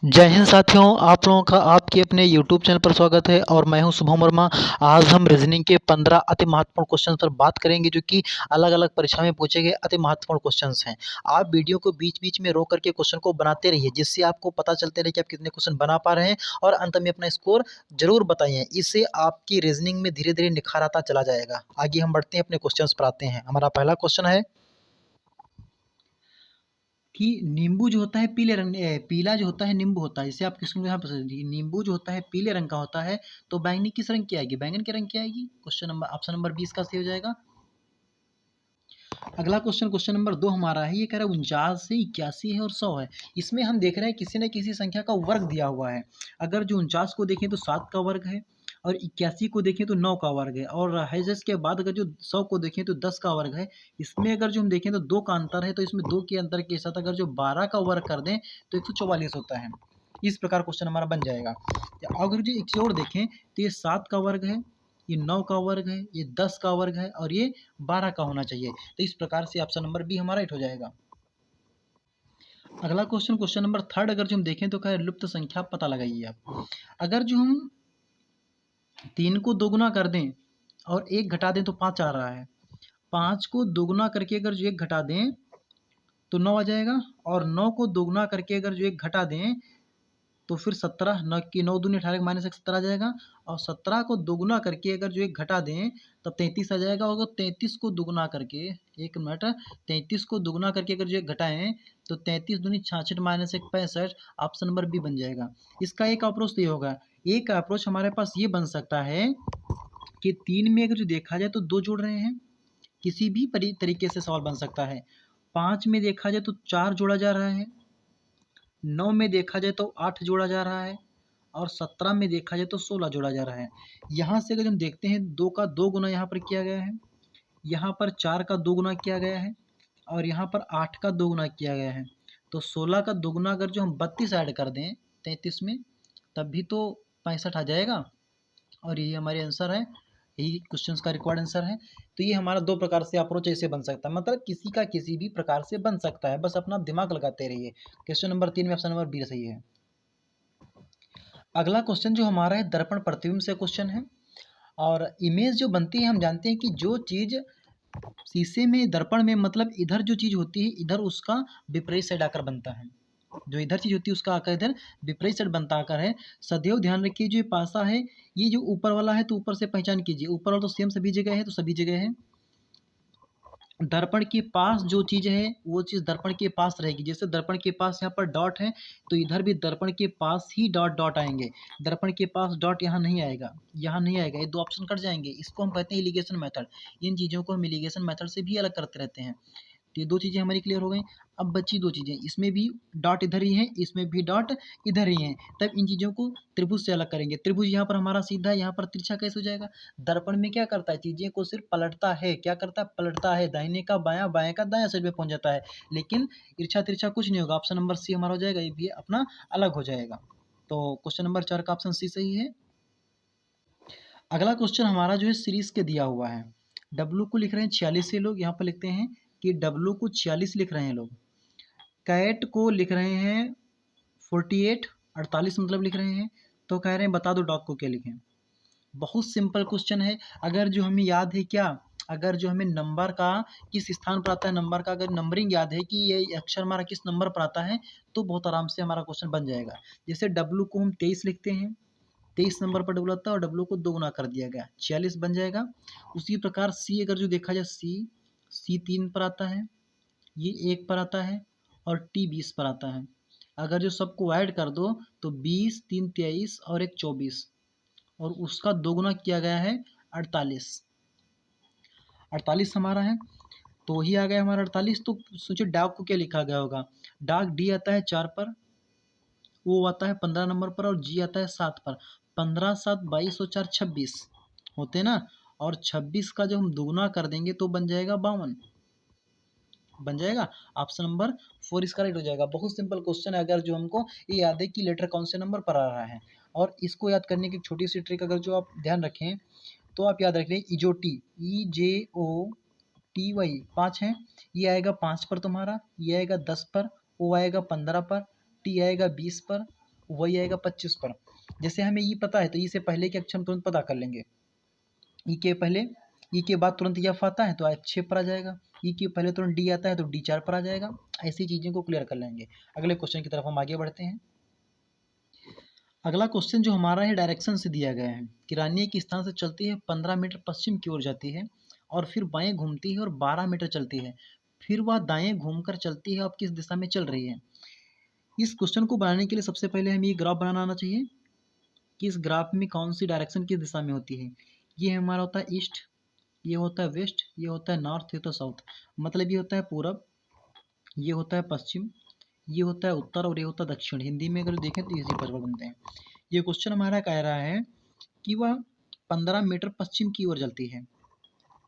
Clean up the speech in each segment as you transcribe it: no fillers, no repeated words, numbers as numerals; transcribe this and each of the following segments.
जय हिंद साथियों, आप लोगों का आपके अपने YouTube चैनल पर स्वागत है और मैं हूं शुभम वर्मा। आज हम रीजनिंग के 15 अति महत्वपूर्ण क्वेश्चन पर बात करेंगे जो कि अलग-अलग परीक्षा में पूछे गए अति महत्वपूर्ण क्वेश्चंस हैं। आप वीडियो को बीच-बीच में रोक करके क्वेश्चन को बनाते रहिए, जिससे आपको पता चलते रहे कि आप कितने क्वेश्चन बना पा रहे हैं और अंत में अपना स्कोर ज़रूर बताइए। इससे आपकी रीजनिंग में धीरे-धीरे निखार आता चला जाएगा। आगे हम बढ़ते हैं, अपने क्वेश्चंस पर आते हैं। हमारा पहला क्वेश्चन है कि नींबू जो होता है पीला जो होता है नींबू होता है, जिसे आप किसको यहाँ पर नींबू जो होता है पीले रंग का होता है, तो बैंगनी किस रंग की आएगी? बैंगन के रंग की आएगी। ऑप्शन नंबर 20 का सही हो जाएगा। अगला क्वेश्चन नंबर 2 हमारा है। ये कह रहा है 49 है, 81 है और 100 है। इसमें हम देख रहे हैं किसी न किसी संख्या का वर्ग दिया हुआ है। अगर जो 49 को देखें तो 7 का वर्ग है और 81 को देखें तो 9 का वर्ग है और हैज़ेस के बाद अगर जो 100 को देखें तो 10 का वर्ग है। इसमें अगर जो हम देखें तो 2 का अंतर है, तो इसमें 2 के अंतर के साथ अगर जो 12 का वर्ग कर दें तो 144 होता है। इस प्रकार क्वेश्चन हमारा बन जाएगा। अगर जो एक चीज़ और देखें तो ये 7 का वर्ग है, ये 9 का वर्ग है, ये 10 का वर्ग है और ये 12 का होना चाहिए। तो इस प्रकार से ऑप्शन नंबर बी हमारा राइट हो जाएगा। अगला क्वेश्चन नंबर 3 अगर जो हम देखें तो क्या है, लुप्त संख्या पता लगाइए आप। अगर जो हम 3 को दोगुना कर दें और 1 घटा दें तो 5 आ रहा है। 5 को दोगुना करके अगर जो 1 घटा दें तो 9 आ जाएगा और 9 को दोगुना करके अगर जो 1 घटा दें तो फिर 17, 9 की 9 दूनी 18 माइनस 1 17 आ जाएगा और 17 को दोगुना करके अगर जो 1 घटा दें तब 33 आ जाएगा और 33 को दोगुना करके 1 मिनट 33 को दोगुना करके अगर जो 1 घटाएं तो 33 दूनी 66 माइनस 1 65। ऑप्शन नंबर बी बन जाएगा। इसका एक अप्रोच तो ये होगा। एक अप्रोच हमारे पास ये बन सकता है कि 3 में अगर जो देखा जाए तो 2 जोड़ रहे हैं, किसी भी तरीके से सवाल बन सकता है। 5 में देखा जाए तो 4 जोड़ा जा रहा है, 9 में देखा जाए तो 8 जोड़ा जा रहा है और 17 में देखा जाए तो 16 जोड़ा जा रहा है। यहाँ से अगर हम देखते हैं 2 का 2 गुना यहाँ पर किया गया है, यहाँ पर 4 का 2 गुना किया गया है और यहाँ पर 8 का 2 गुना किया गया है। तो 16 का 2 गुना अगर जो हम 32 ऐड कर दें 33 में तब भी तो 65 आ जाएगा और यही हमारे आंसर है। यही क्वेश्चन का रिक्वायर्ड आंसर है। तो ये हमारा 2 प्रकार से अप्रोच ऐसे बन सकता है, मतलब किसी का किसी भी प्रकार से बन सकता है, बस अपना दिमाग लगाते रहिए। क्वेश्चन नंबर 3 में ऑप्शन नंबर बी सही है। अगला क्वेश्चन जो हमारा है दर्पण प्रतिबिंब से क्वेश्चन है और इमेज जो बनती है हम जानते हैं कि जो चीज़ शीशे में दर्पण में मतलब इधर जो चीज़ होती है इधर उसका विपरीत साइड आकर बनता है। जो इधर चीज़ होती है उसका आकर इधर विपरीत साइड बनता आकर है। सदैव ध्यान रखिए जो ये पासा है ये जो ऊपर वाला है तो ऊपर से पहचान कीजिए, ऊपर वाला तो सेम सभी जगह है तो सभी जगह है। दर्पण के पास जो चीज़ है वो चीज़ दर्पण के पास रहेगी। जैसे दर्पण के पास यहाँ पर डॉट है तो इधर भी दर्पण के पास ही डॉट डॉट आएंगे। दर्पण के पास डॉट यहाँ नहीं आएगा, यहाँ नहीं आएगा, ये 2 ऑप्शन कट जाएंगे। इसको हम कहते हैं इलिगेशन मेथड। इन चीज़ों को हम इलिगेशन मेथड से भी अलग करते रहते हैं। तो ये 2 चीज़ें हमारी क्लियर हो गई। अब बची 2 चीज़ें, इसमें भी डॉट इधर ही है, इसमें भी डॉट इधर ही है। तब इन चीज़ों को त्रिभुज से अलग करेंगे। त्रिभुज यहाँ पर हमारा सीधा है, यहाँ पर तिरछा कैसे हो जाएगा? दर्पण में क्या करता है, चीज़ें को सिर्फ पलटता है। क्या करता है? पलटता है। दाहिने का बायाँ, बाएँ का दायाँ साइड में पहुँच जाता है। लेकिन तिरछा-तिरछा कुछ नहीं होगा। ऑप्शन नंबर सी हमारा हो जाएगा, ये भी अपना अलग हो जाएगा। तो क्वेश्चन नंबर 4 का ऑप्शन सी सही है। अगला क्वेश्चन हमारा जो है सीरीज़ के दिया हुआ है। W को लिख रहे हैं 46 ये लोग, यहाँ पर लिखते हैं कि W को 46 लिख रहे हैं लोग। कैट को लिख रहे हैं 48, 48 मतलब लिख रहे हैं। तो कह रहे हैं बता दो डॉग को क्या लिखें। बहुत सिंपल क्वेश्चन है। अगर जो हमें याद है क्या, अगर जो हमें नंबर का किस स्थान पर आता है, नंबर का अगर नंबरिंग याद है कि ये अक्षर हमारा किस नंबर पर आता है तो बहुत आराम से हमारा क्वेश्चन बन जाएगा। जैसे W को हम 23 लिखते हैं, 23 नंबर पर डब्लू आता है और W को 2 गुना कर दिया गया 46 बन जाएगा। उसी प्रकार C अगर जो देखा जाए C 3 पर आता है, ये 1 पर आता है और T 20 पर आता है। अगर जो सबको ऐड कर दो तो 20, 3 23 और 1 24 और उसका 2 गुना किया गया है 48। 48 हमारा है तो वही आ गया हमारा 48। तो सोचिए डाक को क्या लिखा गया होगा। डाक डी आता है 4 पर, ओ आता है 15 नंबर पर और जी आता है 7 पर। 15 7 22 और 4 26 होते ना, और 26 का जब हम दुगुना कर देंगे तो बन जाएगा 52 बन जाएगा। ऑप्शन नंबर 4 इसका राइट हो जाएगा। बहुत सिंपल क्वेश्चन है। अगर जो हमको ये याद है कि लेटर कौन से नंबर पर आ रहा है और इसको याद करने की एक छोटी सी ट्रिक अगर जो आप ध्यान रखें तो आप याद रख लें इजोटी EJOTY 5 है, ये आएगा 5 पर तुम्हारा, ये आएगा 10 पर, ओ आएगा 15 पर, टी आएगा 20 पर वही आएगा 25 पर। जैसे हमें ई पता है तो ई से पहले के अक्षर हम तुरंत पता कर लेंगे। ई के पहले, ई के बाद तुरंत एफ आता है तो एफ 6 पर आ जाएगा। ई के पहले तुरंत डी आता है तो डी 4 पर आ जाएगा। ऐसी चीज़ों को क्लियर कर लेंगे। अगले क्वेश्चन की तरफ हम आगे बढ़ते हैं। अगला क्वेश्चन जो हमारा है डायरेक्शन से दिया गया है कि रानी एक स्थान से चलती है, 15 मीटर पश्चिम की ओर जाती है और फिर बाएं घूमती है और 12 मीटर चलती है, फिर वह दाएं घूमकर चलती है, अब किस दिशा में चल रही है। इस क्वेश्चन को बनाने के लिए सबसे पहले हमें ये ग्राफ बनाना आना चाहिए कि इस ग्राफ में कौन सी डायरेक्शन किस दिशा में होती है। ये हमारा होता है ईस्ट, ये होता है वेस्ट, ये होता है नॉर्थ, ये होता है साउथ। मतलब ये होता है पूरब, ये होता है पश्चिम, ये होता है उत्तर और ये होता है दक्षिण। हिंदी में अगर देखें तो इसी पर बनते हैं। ये क्वेश्चन हमारा कह रहा है कि वह 15 मीटर पश्चिम की ओर चलती है,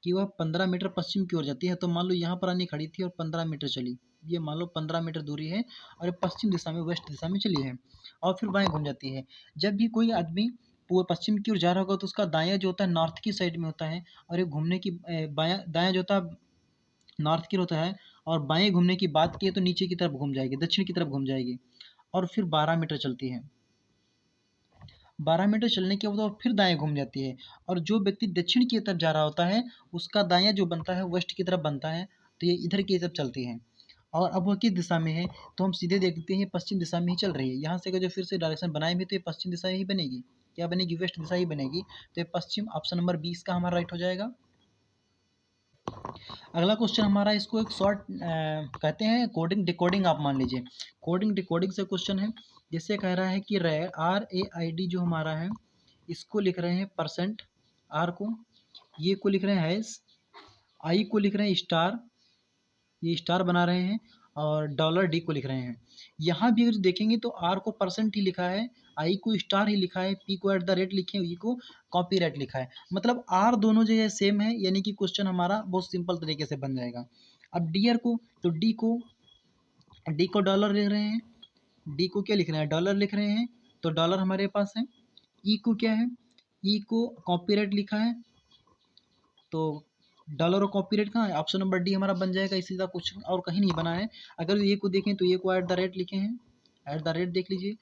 कि वह 15 मीटर पश्चिम की ओर जाती है। तो मान लो यहाँ पर रानी खड़ी थी और 15 मीटर चली, ये मान लो 15 मीटर दूरी है और ये पश्चिम दिशा में, वेस्ट दिशा में चली है और फिर बाएं घूम जाती है। जब भी कोई आदमी पूर्व पश्चिम की ओर जा रहा होगा तो उसका दायां जो होता है नॉर्थ की साइड में होता है, और ये घूमने की बायां दायां जो होता है नॉर्थ की होता है, और बाएं घूमने की बात की तो नीचे की तरफ घूम जाएगी, दक्षिण की तरफ घूम जाएगी और फिर 12 मीटर चलती है। 12 मीटर चलने के बाद वो फिर दाएं घूम जाती है, और जो व्यक्ति दक्षिण की तरफ जा रहा होता है उसका दायां जो बनता है वेस्ट की तरफ बनता है, तो ये इधर की तरफ चलती है। और अब वह किस दिशा में है तो हम सीधे देखते हैं पश्चिम दिशा में ही चल रही है। यहाँ से अगर जो फिर से डायरेक्शन बनाए भी तो ये पश्चिम दिशा ही बनेगी। क्या बनेगी? वेस्ट दिशा ही बनेगी। तो ये पश्चिम, ऑप्शन नंबर 20 का हमारा राइट हो जाएगा। अगला क्वेश्चन हमारा, इसको एक शॉर्ट कहते हैं कोडिंग डिकोडिंग, आप मान लीजिए कोडिंग डिकोडिंग से क्वेश्चन है। जैसे कह रहा है कि RAID जो हमारा है इसको लिख रहे हैं परसेंट, आर को, ये को लिख रहे हैं हैश, आई को लिख रहे हैं स्टार, ये स्टार बना रहे हैं, और डॉलर डी को लिख रहे हैं। यहाँ भी अगर देखेंगे तो आर को परसेंट ही लिखा है, आई को स्टार ही लिखा है, पी को @ लिखे, ई को कॉपीराइट लिखा है। मतलब आर दोनों जो है सेम है, यानी कि क्वेश्चन हमारा बहुत सिंपल तरीके से बन जाएगा। अब डी आर को, तो डी को डॉलर लिख रहे हैं, डी को क्या लिख रहे हैं? डॉलर लिख रहे हैं, तो डॉलर हमारे पास है। ई को क्या है? ई को कॉपीराइट लिखा है, तो डॉलर और कॉपीराइट कहाँ है? ऑप्शन नंबर डी हमारा बन जाएगा। इसी तरह कुछ और कहीं नहीं बना है। अगर ये को देखें तो ये को @ लिखे हैं, @ देख लीजिए।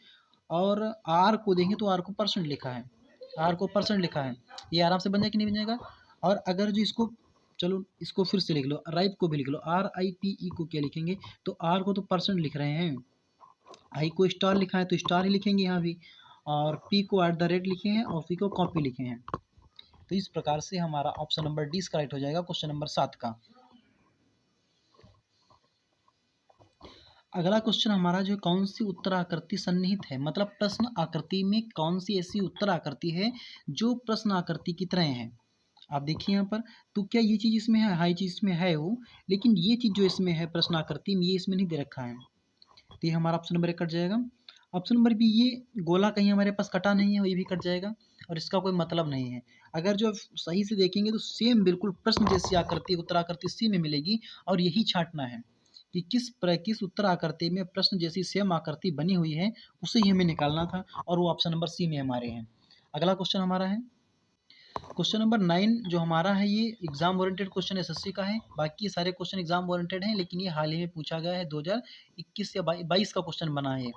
और आर को देखें तो आर को परसेंट लिखा है, आर को परसेंट लिखा है। ये आराम से बन जाए कि नहीं बन जाएगा? और अगर जो इसको, चलो इसको फिर से लिख लो, राइप को भी लिख लो, RIPE को क्या लिखेंगे? तो आर को तो परसेंट लिख रहे हैं, आई को स्टार लिखा है तो स्टार ही लिखेंगे यहाँ भी, और पी को @ लिखे हैं और पी को कॉपी लिखे हैं। तो इस प्रकार से हमारा ऑप्शन नंबर डी करेक्ट हो जाएगा क्वेश्चन नंबर 7 का। अगला क्वेश्चन हमारा जो कौन सी उत्तर आकृति सन्निहित है, मतलब प्रश्न आकृति में कौन सी ऐसी उत्तर आकृति है जो प्रश्न आकृति की तरह है। आप देखिए यहाँ पर, तो क्या ये चीज़ इसमें है? हाँ, ये चीज़ इसमें है वो, लेकिन ये चीज़ जो इसमें है प्रश्न आकृति में, ये इसमें नहीं दे रखा है, तो ये हमारा ऑप्शन नंबर 1 कट जाएगा। ऑप्शन नंबर बी, ये गोला कहीं हमारे पास कटा नहीं है, ये भी कट जाएगा और इसका कोई मतलब नहीं है। अगर जो सही से देखेंगे तो सेम बिल्कुल प्रश्न जैसी आकृति उत्तर आकृति सी में मिलेगी, और यही छांटना है कि किस उत्तर आकृति में प्रश्न जैसी सेम आकृति बनी हुई है, उसे ही हमें निकालना था, और वो ऑप्शन नंबर सी में हमारे हैं। अगला क्वेश्चन हमारा है क्वेश्चन नंबर 9 जो हमारा है, ये एग्जाम ओरिएंटेड क्वेश्चन एसएससी का है। बाकी सारे क्वेश्चन एग्जाम ओरिएंटेड हैं, लेकिन ये हाल ही में पूछा गया है, 2021 या 22 का क्वेश्चन बना है ये।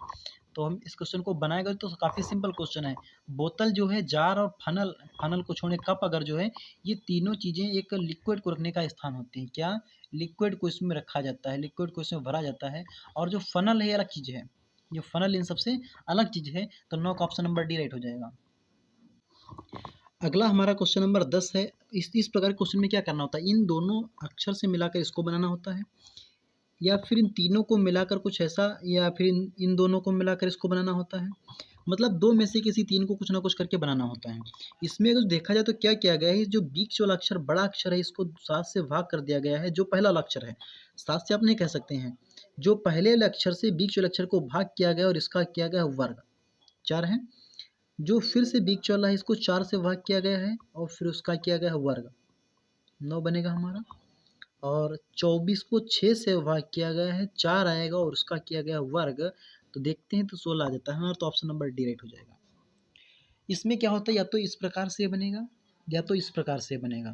तो हम इस क्वेश्चन को बनाएगा तो काफ़ी सिंपल क्वेश्चन है। बोतल जो है, जार और फनल, फनल को छोड़े कप अगर जो है, ये तीनों चीज़ें एक लिक्विड को रखने का स्थान होती हैं। क्या? लिक्विड को इसमें रखा जाता है, लिक्विड को इसमें भरा जाता है। और जो फनल है ये अलग चीज़ है, जो फनल इन सबसे अलग चीज़ है। तो नो का ऑप्शन नंबर डी राइट हो जाएगा। अगला हमारा क्वेश्चन नंबर 10 है। इस प्रकार के क्वेश्चन में क्या करना होता है? इन दोनों अक्षर से मिलाकर इसको बनाना होता है, या फिर इन तीनों को मिलाकर कुछ ऐसा, या फिर इन दोनों को मिलाकर इसको बनाना होता है। मतलब दो में से किसी तीन को कुछ ना कुछ करके बनाना होता है। इसमें अगर देखा जाए तो क्या किया गया है, जो बीच वाला अक्षर बड़ा अक्षर है इसको 7 से भाग कर दिया गया है। जो पहला वाला अक्षर है, 7 से आप नहीं कह सकते हैं, जो पहले वाले अक्षर से बीच वाले अक्षर को भाग किया गया और इसका किया गया वर्ग, 4 है। जो फिर से बीच वाला है इसको 4 से भाग किया गया है और फिर उसका किया गया है वर्ग, 9 बनेगा हमारा। और 24 को 6 से भाग किया गया है, 4 आएगा और उसका किया गया वर्ग, तो देखते हैं तो 16 आ जाता है हमारा। तो ऑप्शन नंबर डी राइट हो जाएगा। इसमें क्या होता है, या तो इस प्रकार से बनेगा या तो इस प्रकार से बनेगा।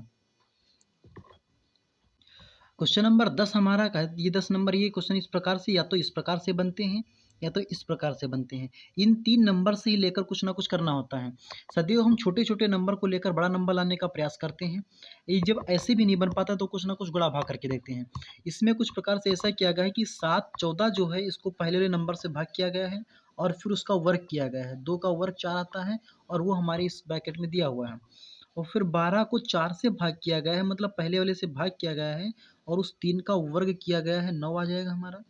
क्वेश्चन नंबर 10 हमारा ये 10 नंबर, ये क्वेश्चन इस प्रकार से या तो इस प्रकार से बनते हैं या तो इस प्रकार से बनते हैं। इन 3 नंबर से ही लेकर कुछ ना कुछ करना होता है। सदैव हम छोटे-छोटे नंबर को लेकर बड़ा नंबर लाने का प्रयास करते हैं। ये जब ऐसे भी नहीं बन पाता तो कुछ ना कुछ गुणा भाग करके देखते हैं। इसमें कुछ प्रकार से ऐसा किया गया है कि 7 14 जो है इसको पहले वाले नंबर से भाग किया गया है और फिर उसका वर्ग किया गया है। 2 का वर्ग 4 आता है और वो हमारे इस ब्रैकेट में दिया हुआ है। और फिर 12 को 4 से भाग किया गया है, मतलब पहले वाले से भाग किया गया है और उस 3 का वर्ग किया गया है, 9 आ जाएगा हमारा।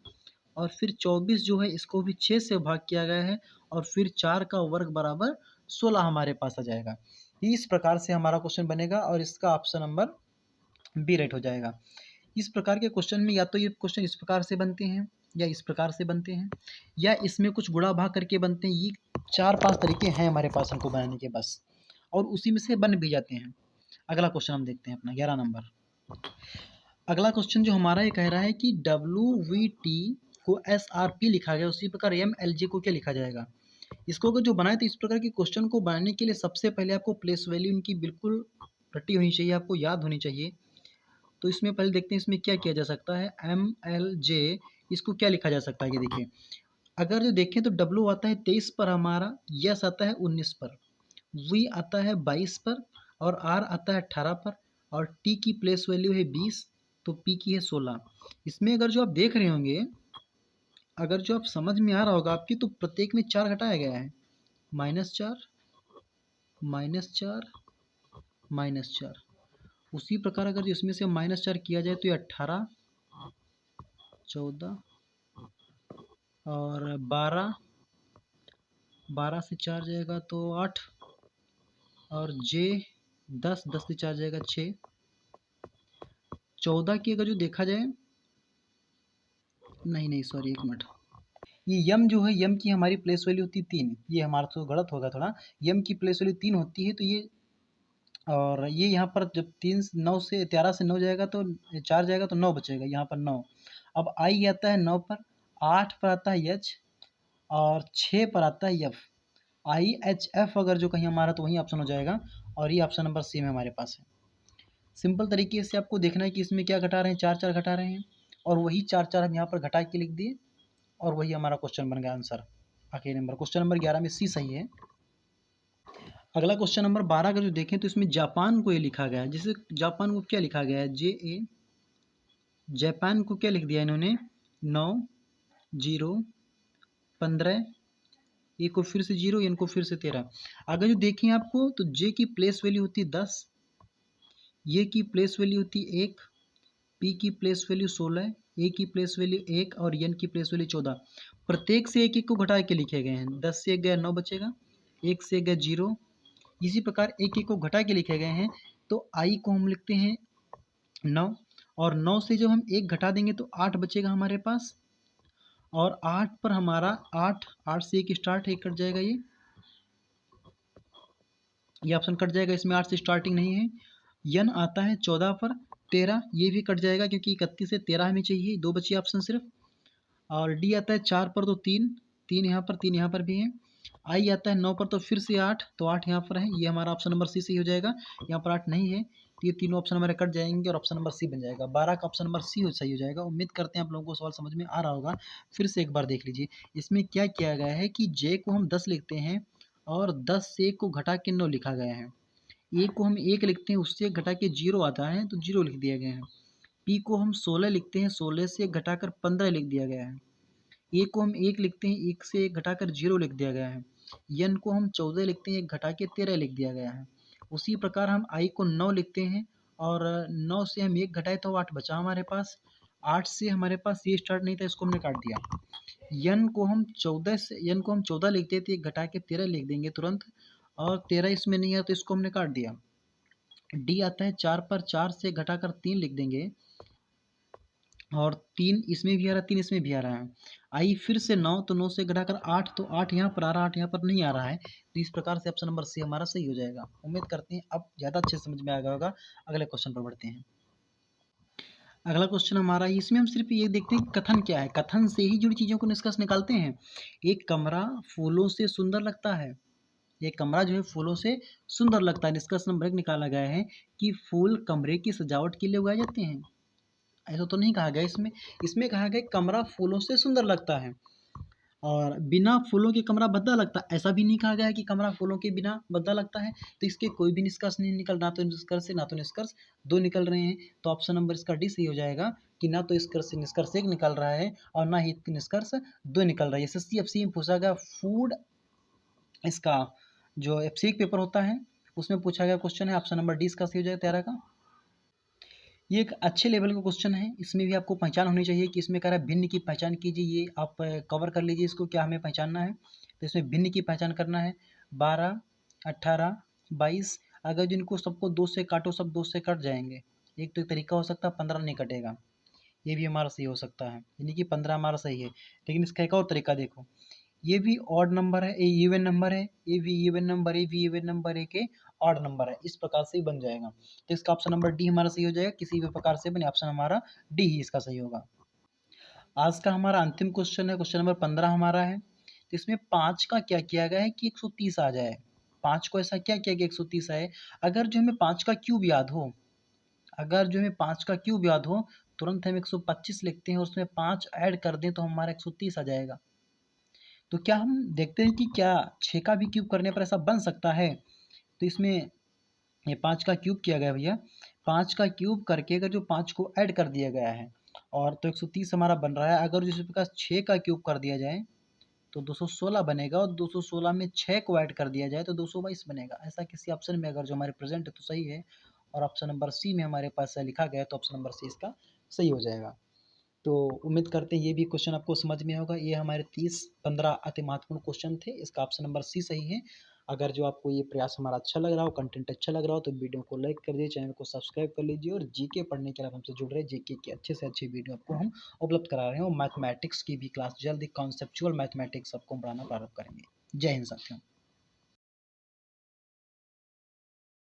और फिर 24 जो है इसको भी 6 से भाग किया गया है और फिर 4 का वर्ग बराबर 16 हमारे पास आ जाएगा। इस प्रकार से हमारा क्वेश्चन बनेगा और इसका ऑप्शन नंबर बी राइट हो जाएगा। इस प्रकार के क्वेश्चन में या तो ये क्वेश्चन इस प्रकार से बनते हैं या इस प्रकार से बनते हैं या इसमें कुछ गुणा भाग करके बनते हैं। ये 4-5 तरीके हैं हमारे पास इनको बनाने के बस, और उसी में से बन भी जाते हैं। अगला क्वेश्चन हम देखते हैं अपना 11 नंबर। अगला क्वेश्चन जो हमारा ये कह रहा है कि WVT को SRP लिखा गया, उसी प्रकार MLJ को क्या लिखा जाएगा। इसको अगर जो बनाए तो इस प्रकार के क्वेश्चन को बनाने के लिए सबसे पहले आपको प्लेस वैल्यू इनकी बिल्कुल रटी होनी चाहिए, आपको याद होनी चाहिए। तो इसमें पहले देखते हैं इसमें क्या किया जा सकता है। MLJ इसको क्या लिखा जा सकता है, ये देखिए। अगर जो देखें तो W आता है 23 पर हमारा, यस आता है 19 पर, V आता है 22 पर और R आता है 18 पर और T की प्लेस वैल्यू है 20, तो P की है 16। इसमें अगर जो आप देख रहे होंगे, अगर जो आप समझ में आ रहा होगा आपकी, तो प्रत्येक में 4 घटाया गया है, -4 -4 -4। उसी प्रकार अगर इसमें से -4 किया जाए तो ये 18 14 और 12, 12 से 4 जाएगा तो 8 और J 10, 10 से 4 जाएगा 6। 14 की अगर जो देखा जाए, नहीं सॉरी एक मिनट, ये यम जो है, यम की हमारी प्लेस वैल्यू होती है 3। ये हमारा तो गलत होगा थोड़ा, यम की प्लेस वैल्यू 3 होती है, तो ये और ये यहाँ पर जब 3 9 से 13 से 9 जाएगा तो 4 जाएगा तो 9 बचेगा, यहाँ पर 9। अब आई आता है 9 पर, 8 पर आता है एच और 6 पर आता है एफ। IHF अगर जो कहीं हमारा तो वही ऑप्शन हो जाएगा और ये ऑप्शन नंबर सी में हमारे पास है। सिंपल तरीके से आपको देखना है कि इसमें क्या घटा रहे हैं, 4 घटा रहे हैं और वही 4 हम यहाँ पर घटा के लिख दिए और वही हमारा क्वेश्चन बन गया आंसर। आखिरी नंबर क्वेश्चन नंबर 11 में सी सही है। अगला क्वेश्चन नंबर 12 का जो देखें तो इसमें जापान को ये लिखा गया है, जिसे जापान को क्या लिखा गया है, JA। जापान को क्या लिख दिया इन्होंने, 9 0 15, ए को फिर से 0, एन को फिर से 13। अगर जो देखें आपको तो जे की प्लेस वैल्यू होती है 10, ये की प्लेस वैल्यू होती है 1, पी की प्लेस वैल्यू 16, ए की प्लेस वैल्यू 1 और एन की प्लेस वैल्यू 14। प्रत्येक से एक एक को घटा के लिखे गए हैं। 10 से 1 गया 9 बचेगा, 1 से 1 गया 0। इसी प्रकार एक एक को घटा के लिखे गए हैं, तो आई को हम लिखते हैं 9 और 9 से जब हम 1 घटा देंगे तो 8 बचेगा हमारे पास। और 8 पर हमारा 8 से 1 स्टार्ट है, कट जाएगा ये ऑप्शन कट जाएगा, इसमें 8 से स्टार्टिंग नहीं है। यन आता है 14 पर, 13 ये भी कट जाएगा क्योंकि 31 से 13 हमें चाहिए, 2 बची ऑप्शन सिर्फ। और डी आता है 4 पर तो 3, 3 यहाँ पर 3 यहाँ पर भी है। आई आता है 9 पर तो फिर से 8, तो 8 यहाँ पर है, ये हमारा ऑप्शन नंबर सी सही हो जाएगा। यहाँ पर 8 नहीं है तो ये तीनों ऑप्शन हमारे कट जाएंगे और ऑप्शन नंबर सी बन जाएगा। 12 का ऑप्शन नंबर सी सही हो जाएगा। उम्मीद करते हैं आप लोगों को सवाल समझ में आ रहा होगा। फिर से एक बार देख लीजिए, इसमें क्या किया गया है कि जे को हम 10 लिखते हैं और 10 से 1 को घटा के 9 लिखा गया है। ए को हम 1 लिखते हैं, उससे घटा के 0 आता है तो 0 लिख दिया गया है। पी को हम 16 लिखते हैं, 16 से घटाकर 15 लिख दिया गया है। ए को हम 1 लिखते हैं, 1 से 1 घटाकर 0 लिख दिया गया है। एन को हम 14 लिखते हैं, 1 घटा के 13 लिख दिया गया है। उसी प्रकार हम आई को 9 लिखते हैं और 9 से हम 1 घटाए तो 8 बचा हमारे पास। 8 से हमारे पास ये स्टार्ट नहीं था, इसको हमने काट दिया। एन को हम 14 लिखते थे, 1 घटा के 13 लिख देंगे तुरंत और 13 इसमें नहीं है तो इसको हमने काट दिया। डी आता है 4 पर, 4 से घटाकर 3 लिख देंगे और 3 इसमें भी आ रहा है, 3 इसमें भी आ रहा है। आई फिर से 9, तो 9 से घटाकर 8, तो 8 यहाँ पर आ रहा है, 8 यहाँ पर नहीं आ रहा है। तो इस प्रकार से ऑप्शन नंबर सी हमारा सही हो जाएगा। उम्मीद करते हैं अब ज़्यादा अच्छे समझ में आ गया होगा। अगले क्वेश्चन पर बढ़ते हैं। अगला क्वेश्चन हमारा, इसमें हम सिर्फ ये देखते हैं कि कथन क्या है, कथन से ही जुड़ी चीज़ों को निष्कर्ष निकालते हैं। एक कमरा फूलों से सुंदर लगता है, ये कमरा जो है फूलों से सुंदर लगता है। निष्कर्ष नंबर 1 निकाला गया है कि फूल कमरे की सजावट के लिए उगाए जाते हैं। ऐसा तो नहीं कहा गया इसमें, इसमें कहा गया कमरा फूलों से सुंदर लगता है। और बिना फूलों के कमरा भद्दा लगता है, ऐसा भी नहीं कहा गया है कि कमरा फूलों के बिना भद्दा लगता है। तो इसके कोई भी निष्कर्ष नहीं निकल, ना तो निष्कर्ष से ना तो निष्कर्ष दो निकल रहे हैं। तो ऑप्शन नंबर इसका डी सही हो जाएगा कि ना तो निष्कर्ष से निष्कर्ष एक निकल रहा है और ना ही निष्कर्ष दो निकल रहा है। एसएससी एफसी में पूछा गया फूड, इसका जो एफसी पेपर होता है उसमें पूछा गया क्वेश्चन है। ऑप्शन नंबर डी इसका सही हो जाएगा 13 का। ये एक अच्छे लेवल का क्वेश्चन है, इसमें भी आपको पहचान होनी चाहिए कि इसमें कह रहा है भिन्न की पहचान कीजिए। ये आप कवर कर लीजिए इसको, क्या हमें पहचानना है। तो इसमें भिन्न की पहचान करना है 12, 18, 22। अगर जिनको सबको 2 से काटो, सब 2 से कट जाएंगे। एक तो एक तरीका हो सकता है 15 नहीं कटेगा, ये भी हमारा सही हो सकता है, यानी कि 15 हमारा सही है। लेकिन इसका एक और तरीका देखो, ये भी ऑड नंबर है, ये इवन नंबर है, ये भी इवन नंबर, ये भी इवन नंबर, एक ऑड नंबर है, इस प्रकार से ही बन जाएगा। तो इसका ऑप्शन नंबर डी हमारा सही हो जाएगा, किसी भी प्रकार से बने, ऑप्शन हमारा डी ही इसका सही होगा। आज का हमारा अंतिम क्वेश्चन है, क्वेश्चन नंबर 15 हमारा है। तो इसमें 5 का क्या किया गया है कि 130 आ जाए। 5 को ऐसा क्या किया कि 130 आए। अगर जो हमें 5 का क्यूब याद हो, अगर जो हमें 5 का क्यूब याद हो, तुरंत हम 125 लिखते हैं, उसमें 5 ऐड कर दें तो हमारा 130 आ जाएगा। तो क्या हम देखते हैं कि क्या 6 का भी क्यूब करने पर ऐसा बन सकता है। तो इसमें ये 5 का क्यूब किया गया भैया, 5 का क्यूब करके अगर जो 5 को ऐड कर दिया गया है और तो 130 हमारा बन रहा है। अगर जिस प्रकार 6 का क्यूब कर दिया जाए तो 216 बनेगा, और 216 में 6 को ऐड कर दिया जाए तो 222 बनेगा। ऐसा किसी ऑप्शन में अगर जो हमारे प्रेजेंट है तो सही है, और ऑप्शन नंबर सी में हमारे पास लिखा गया है तो ऑप्शन नंबर सी इसका सही हो जाएगा। तो उम्मीद करते हैं ये भी क्वेश्चन आपको समझ में होगा। ये हमारे 30-15 अति महत्वपूर्ण क्वेश्चन थे, इसका ऑप्शन नंबर सी सही है। अगर जो आपको ये प्रयास हमारा अच्छा लग रहा हो, कंटेंट अच्छा लग रहा हो, तो वीडियो को लाइक कर दीजिए, चैनल को सब्सक्राइब कर लीजिए, और जीके पढ़ने के लिए आप हमसे जुड़ रहे हैं। जीके की अच्छे से अच्छी वीडियो आपको हम उपलब्ध करा रहे हैं, और मैथमेटिक्स की भी क्लास जल्द ही कॉन्सेप्चुअल मैथमेटिक्स आपको पढ़ाना प्रारंभ करेंगे। जय हिंद साथियों।